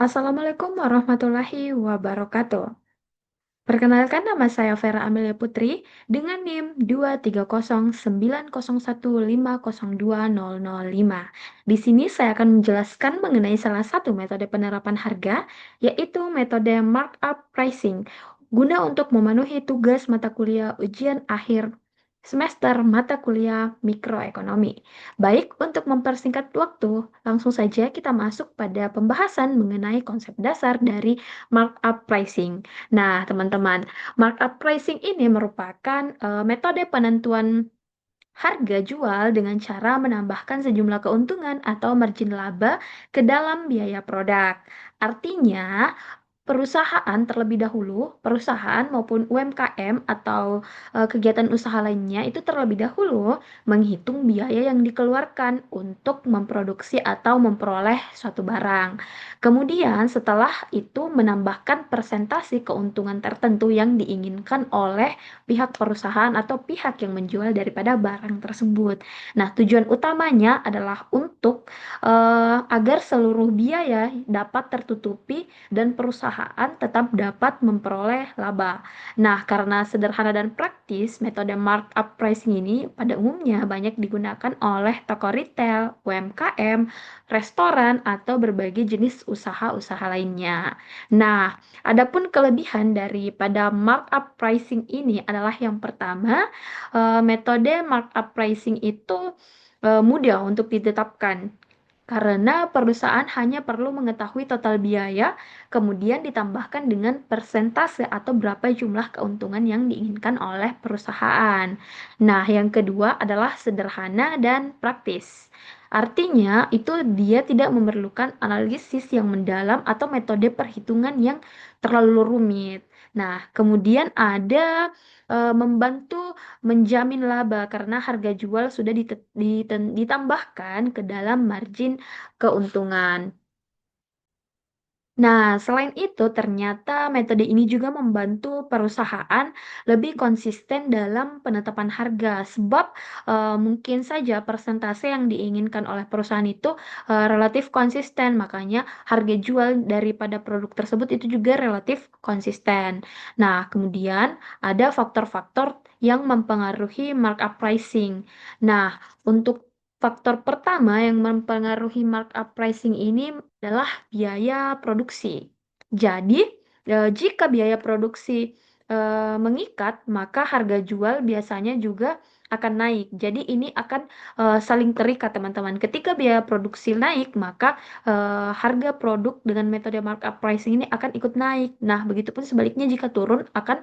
Assalamualaikum warahmatullahi wabarakatuh. Perkenalkan nama saya Vera Amelia Putri dengan NIM 2309015020005. Di sini saya akan menjelaskan mengenai salah satu metode penerapan harga, yaitu metode markup pricing, guna untuk memenuhi tugas mata kuliah ujian akhir semester mata kuliah mikroekonomi. Baik, untuk mempersingkat waktu, langsung saja kita masuk pada pembahasan mengenai konsep dasar dari markup pricing. Nah, teman-teman, markup pricing ini merupakan metode penentuan harga jual dengan cara menambahkan sejumlah keuntungan atau margin laba ke dalam biaya produk. Artinya, perusahaan maupun UMKM atau kegiatan usaha lainnya itu terlebih dahulu menghitung biaya yang dikeluarkan untuk memproduksi atau memperoleh suatu barang. Kemudian setelah itu menambahkan persentase keuntungan tertentu yang diinginkan oleh pihak perusahaan atau pihak yang menjual daripada barang tersebut. Nah, tujuan utamanya adalah untuk agar seluruh biaya dapat tertutupi dan perusahaan tetap dapat memperoleh laba. Nah, karena sederhana dan praktis, metode markup pricing ini pada umumnya banyak digunakan oleh toko retail, UMKM, restoran, atau berbagai jenis usaha-usaha lainnya. Nah, adapun kelebihan daripada markup pricing ini adalah yang pertama, metode markup pricing itu mudah untuk ditetapkan. Karena perusahaan hanya perlu mengetahui total biaya, kemudian ditambahkan dengan persentase atau berapa jumlah keuntungan yang diinginkan oleh perusahaan. Nah, yang kedua adalah sederhana dan praktis. Artinya, itu dia tidak memerlukan analisis yang mendalam atau metode perhitungan yang terlalu rumit. Nah, kemudian ada membantu menjamin laba karena harga jual sudah ditambahkan ke dalam margin keuntungan. Nah, selain itu, ternyata metode ini juga membantu perusahaan lebih konsisten dalam penetapan harga, sebab mungkin saja persentase yang diinginkan oleh perusahaan itu relatif konsisten, makanya harga jual daripada produk tersebut itu juga relatif konsisten. Nah, kemudian ada faktor-faktor yang mempengaruhi markup pricing. Nah, untuk faktor pertama yang mempengaruhi markup pricing ini adalah biaya produksi. Jadi, jika biaya produksi mengikat, maka harga jual biasanya juga akan naik. Jadi ini akan saling terikat, teman-teman. Ketika biaya produksi naik, maka harga produk dengan metode markup pricing ini akan ikut naik. Nah, begitupun sebaliknya jika turun akan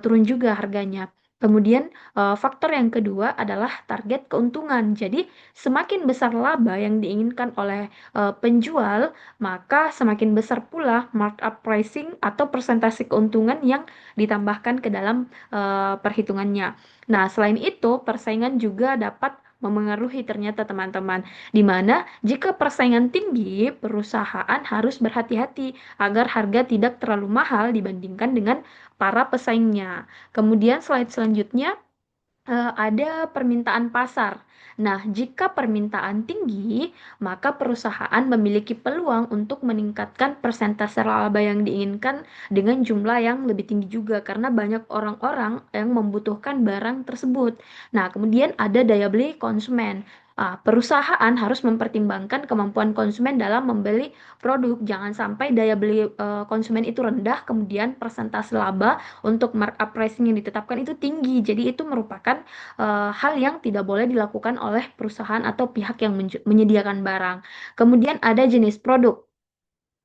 turun juga harganya. Kemudian faktor yang kedua adalah target keuntungan. Jadi semakin besar laba yang diinginkan oleh penjual, maka semakin besar pula markup pricing atau persentase keuntungan yang ditambahkan ke dalam perhitungannya. Nah, selain itu, persaingan juga dapat memengaruhi ternyata teman-teman, di mana jika persaingan tinggi, perusahaan harus berhati-hati agar harga tidak terlalu mahal dibandingkan dengan para pesaingnya. Kemudian slide selanjutnya ada permintaan pasar. Nah, jika permintaan tinggi, maka perusahaan memiliki peluang untuk meningkatkan persentase laba yang diinginkan dengan jumlah yang lebih tinggi juga karena banyak orang-orang yang membutuhkan barang tersebut. Nah, kemudian ada daya beli konsumen. Perusahaan harus mempertimbangkan kemampuan konsumen dalam membeli produk. Jangan sampai daya beli konsumen itu rendah, kemudian persentase laba untuk markup pricing yang ditetapkan itu tinggi. Jadi itu merupakan hal yang tidak boleh dilakukan oleh perusahaan atau pihak yang menyediakan barang. Kemudian ada jenis produk.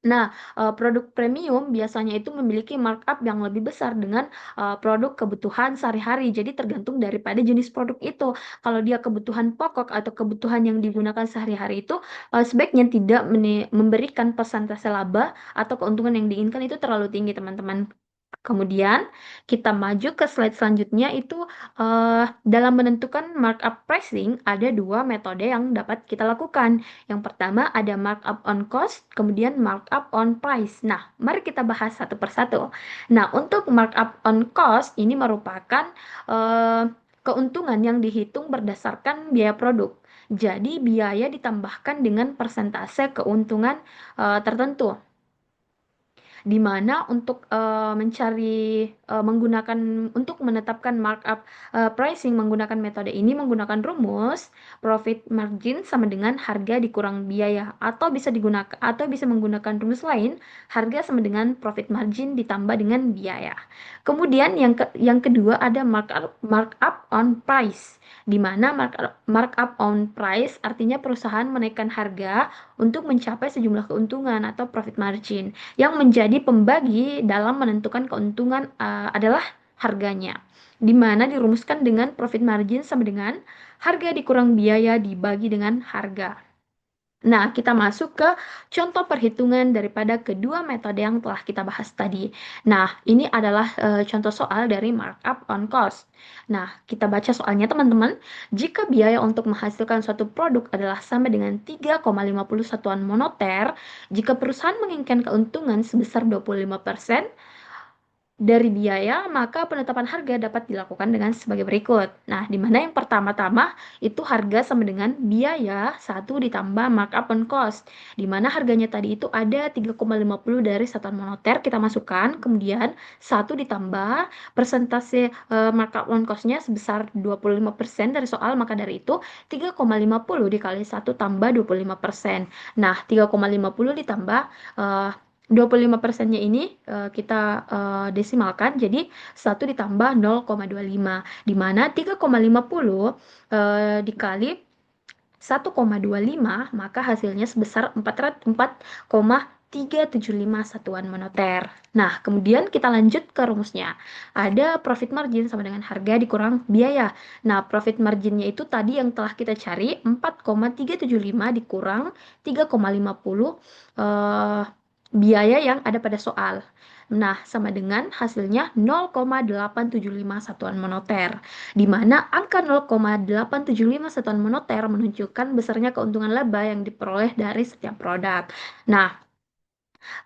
Nah, produk premium biasanya itu memiliki markup yang lebih besar dengan produk kebutuhan sehari-hari. Jadi tergantung daripada jenis produk itu. Kalau dia kebutuhan pokok atau kebutuhan yang digunakan sehari-hari itu sebaiknya tidak memberikan persentase laba atau keuntungan yang diinginkan itu terlalu tinggi, teman-teman. Kemudian kita maju ke slide selanjutnya itu dalam menentukan markup pricing ada dua metode yang dapat kita lakukan. Yang pertama ada markup on cost, kemudian markup on price. Nah, mari kita bahas satu persatu. Nah, untuk markup on cost ini merupakan eh, keuntungan yang dihitung berdasarkan biaya produk. Jadi biaya ditambahkan dengan persentase keuntungan tertentu. di mana untuk untuk menetapkan markup pricing menggunakan metode ini menggunakan rumus profit margin sama dengan harga dikurang biaya, atau bisa menggunakan rumus lain, harga sama dengan profit margin ditambah dengan biaya. Kemudian yang kedua ada markup on price, di mana markup on price artinya perusahaan menaikkan harga untuk mencapai sejumlah keuntungan atau profit margin. Yang menjadi pembagi dalam menentukan keuntungan adalah harganya, di mana dirumuskan dengan profit margin sama dengan harga dikurang biaya dibagi dengan harga. Nah, kita masuk ke contoh perhitungan daripada kedua metode yang telah kita bahas tadi. Nah, ini adalah contoh soal dari markup on cost. Nah, kita baca soalnya teman-teman. Jika biaya untuk menghasilkan suatu produk adalah sama dengan 3,50 satuan moneter, jika perusahaan menginginkan keuntungan sebesar 25%, dari biaya, maka penetapan harga dapat dilakukan dengan sebagai berikut. Nah, di mana yang pertama-tama itu harga sama dengan biaya 1 ditambah markup on cost. Di mana harganya tadi itu ada 3,50 dari satuan moneter kita masukkan, kemudian 1 ditambah persentase markup on cost-nya sebesar 25% dari soal, maka dari itu 3,50 dikali 1 tambah 25%. Nah, 3,50 ditambah 25%-nya ini kita desimalkan jadi 1 ditambah 0,25, di mana 3,50 dikali 1,25 maka hasilnya sebesar 4,375 satuan moneter. Nah, kemudian kita lanjut ke rumusnya. Ada profit margin sama dengan harga dikurang biaya. Nah, profit marginnya itu tadi yang telah kita cari 4,375 dikurang 3,50 biaya yang ada pada soal. Nah, sama dengan hasilnya 0,875 satuan moneter, di mana angka 0,875 satuan moneter menunjukkan besarnya keuntungan laba yang diperoleh dari setiap produk. Nah,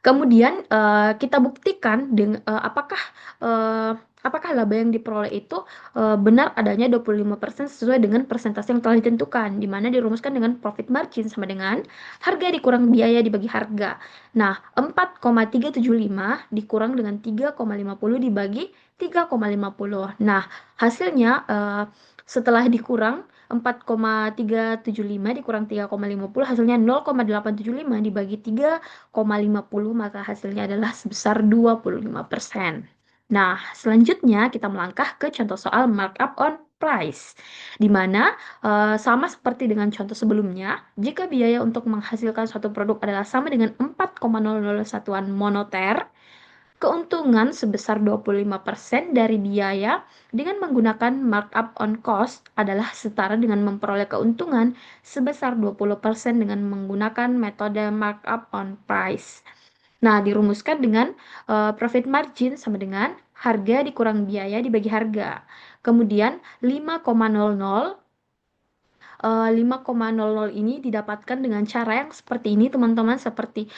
kemudian kita buktikan apakah laba yang diperoleh itu benar adanya 25% sesuai dengan persentase yang telah ditentukan, di mana dirumuskan dengan profit margin sama dengan harga dikurang biaya dibagi harga. Nah, 4,375 dikurang dengan 3,50 dibagi 3,50. Nah, hasilnya setelah dikurang 4,375 dikurang 3,50 hasilnya 0,875 dibagi 3,50 maka hasilnya adalah sebesar 25%. Nah, selanjutnya kita melangkah ke contoh soal markup on price, di mana sama seperti dengan contoh sebelumnya, jika biaya untuk menghasilkan suatu produk adalah sama dengan 4,00 satuan moneter, keuntungan sebesar 25% dari biaya dengan menggunakan markup on cost adalah setara dengan memperoleh keuntungan sebesar 20% dengan menggunakan metode markup on price. Nah, dirumuskan dengan profit margin sama dengan harga dikurang biaya dibagi harga. Kemudian 5,00 ini didapatkan dengan cara yang seperti ini teman-teman, seperti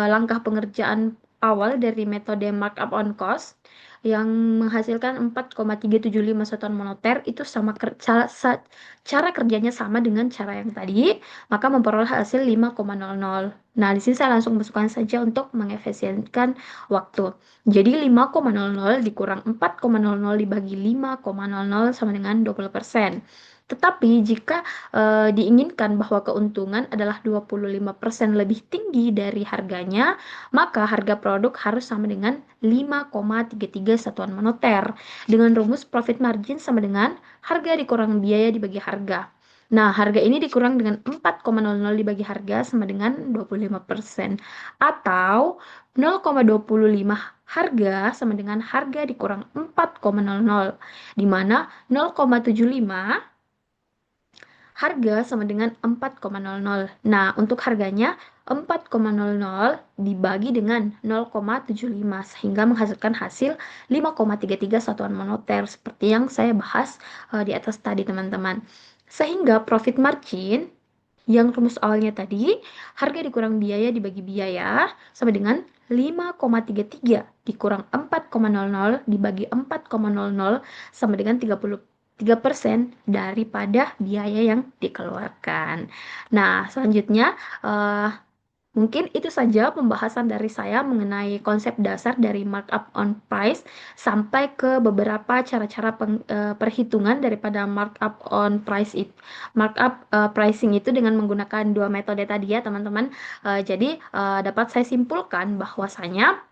langkah pengerjaan awal dari metode markup on cost yang menghasilkan 4,375 satuan moneter itu cara kerjanya sama dengan cara yang tadi, maka memperoleh hasil 5,00. Nah, di sini saya langsung masukkan saja untuk mengefisienkan waktu. Jadi 5,00 dikurang 4,00 dibagi 5,00 sama dengan 20%. Tetapi jika diinginkan bahwa keuntungan adalah 25% lebih tinggi dari harganya, maka harga produk harus sama dengan 5,33 satuan moneter. Dengan rumus profit margin sama dengan harga dikurang biaya dibagi harga. Nah, harga ini dikurang dengan 4,00 dibagi harga sama dengan 25%. Atau 0,25 harga sama dengan harga dikurang 4,00. Di mana 0,75 harga sama dengan 4,00. Nah, untuk harganya 4,00 dibagi dengan 0,75 sehingga menghasilkan hasil 5,33 satuan moneter seperti yang saya bahas di atas tadi teman-teman. Sehingga profit margin yang rumus awalnya tadi, harga dikurang biaya dibagi biaya sama dengan 5,33 dikurang 4,00 dibagi 4,00 sama dengan 33% daripada biaya yang dikeluarkan. Nah, selanjutnya Mungkin itu saja pembahasan dari saya mengenai konsep dasar dari markup on price sampai ke beberapa cara-cara perhitungan daripada markup pricing itu dengan menggunakan dua metode tadi ya teman-teman. Jadi dapat saya simpulkan bahwasanya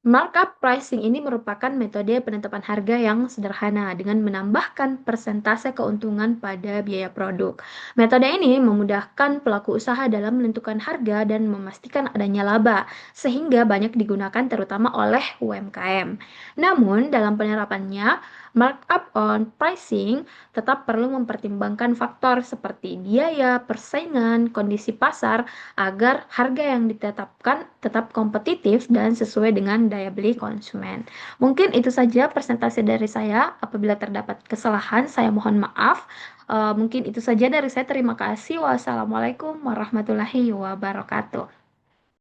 markup pricing ini merupakan metode penetapan harga yang sederhana dengan menambahkan persentase keuntungan pada biaya produk. Metode ini memudahkan pelaku usaha dalam menentukan harga dan memastikan adanya laba, sehingga banyak digunakan terutama oleh UMKM. Namun, dalam penerapannya, markup on pricing tetap perlu mempertimbangkan faktor seperti biaya, persaingan, kondisi pasar, agar harga yang ditetapkan tetap kompetitif dan sesuai dengan daya beli konsumen. Mungkin itu saja presentasi dari saya. Apabila terdapat kesalahan, saya mohon maaf. Mungkin itu saja dari saya. Terima kasih. Wassalamualaikum warahmatullahi wabarakatuh.